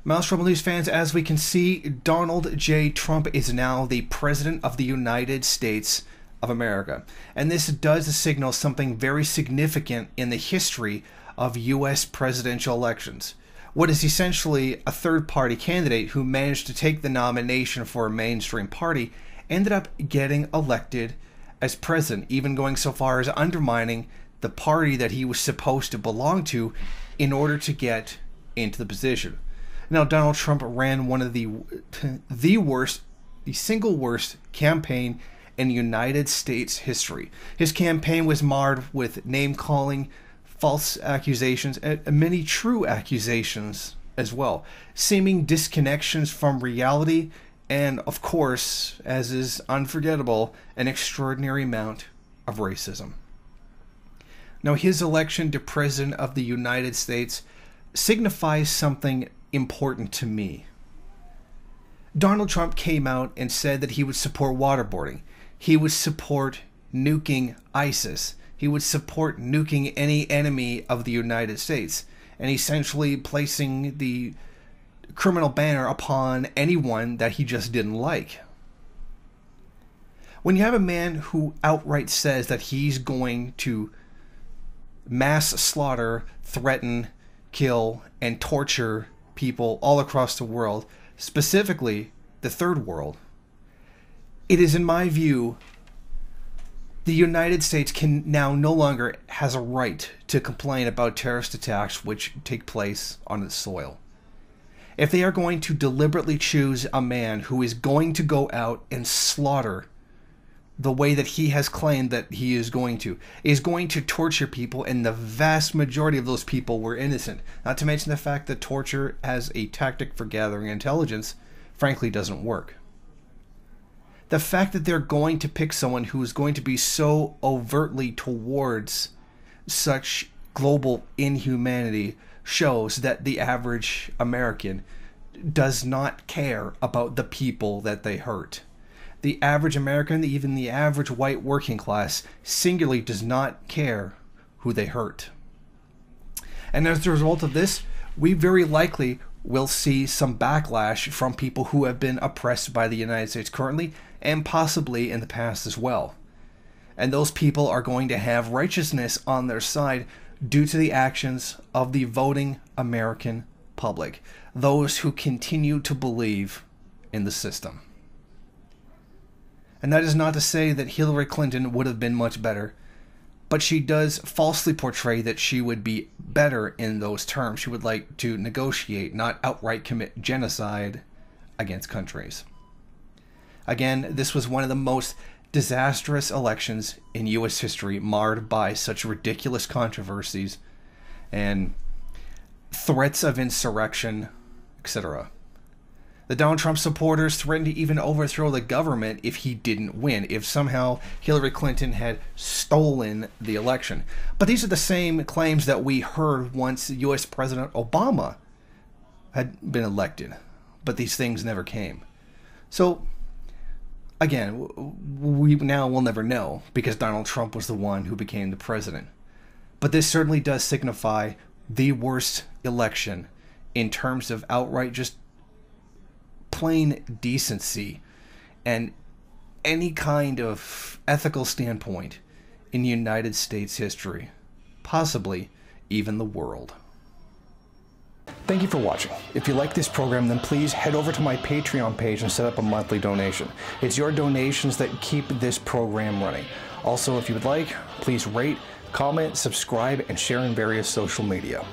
Mouse Trouble News fans, as we can see, Donald J. Trump is now the President of the United States of America. And this does signal something very significant in the history of U.S. presidential elections. What is essentially a third-party candidate who managed to take the nomination for a mainstream party ended up getting elected as president, even going so far as undermining the party that he was supposed to belong to in order to get into the position. Now, Donald Trump ran one of the single worst campaign in United States history. His campaign was marred with name-calling, false accusations, and many true accusations as well, seeming disconnections from reality, and, of course, as is unforgettable, an extraordinary amount of racism. Now, his election to President of the United States signifies something important to me. Donald Trump came out and said that he would support waterboarding. He would support nuking ISIS. He would support nuking any enemy of the United States, and essentially placing the criminal banner upon anyone that he just didn't like. When you have a man who outright says that he's going to mass slaughter, threaten, kill, and torture people all across the world, specifically the third world, it is, in my view, the United States can now no longer has a right to complain about terrorist attacks which take place on its soil. If they are going to deliberately choose a man who is going to go out and slaughter the way that he has claimed that he is going to torture people, and the vast majority of those people were innocent. Not to mention the fact that torture as a tactic for gathering intelligence, frankly, doesn't work. The fact that they're going to pick someone who is going to be so overtly towards such global inhumanity shows that the average American does not care about the people that they hurt. The average American, even the average white working class, singularly does not care who they hurt. And as a result of this, we very likely will see some backlash from people who have been oppressed by the United States currently, and possibly in the past as well. And those people are going to have righteousness on their side due to the actions of the voting American public, those who continue to believe in the system. And that is not to say that Hillary Clinton would have been much better, but she does falsely portray that she would be better in those terms. She would like to negotiate, not outright commit genocide against countries. Again, this was one of the most disastrous elections in U.S. history, marred by such ridiculous controversies and threats of insurrection, etc. The Donald Trump supporters threatened to even overthrow the government if he didn't win, if somehow Hillary Clinton had stolen the election. But these are the same claims that we heard once U.S. President Obama had been elected. But these things never came. So, again, we'll never know, because Donald Trump was the one who became the president. But this certainly does signify the worst election in terms of outright just plain decency and any kind of ethical standpoint in United States history, possibly even the world. Thank you for watching. If you like this program, then please head over to my Patreon page and set up a monthly donation. It's your donations that keep this program running. Also, if you would like, please rate, comment, subscribe, and share in various social media.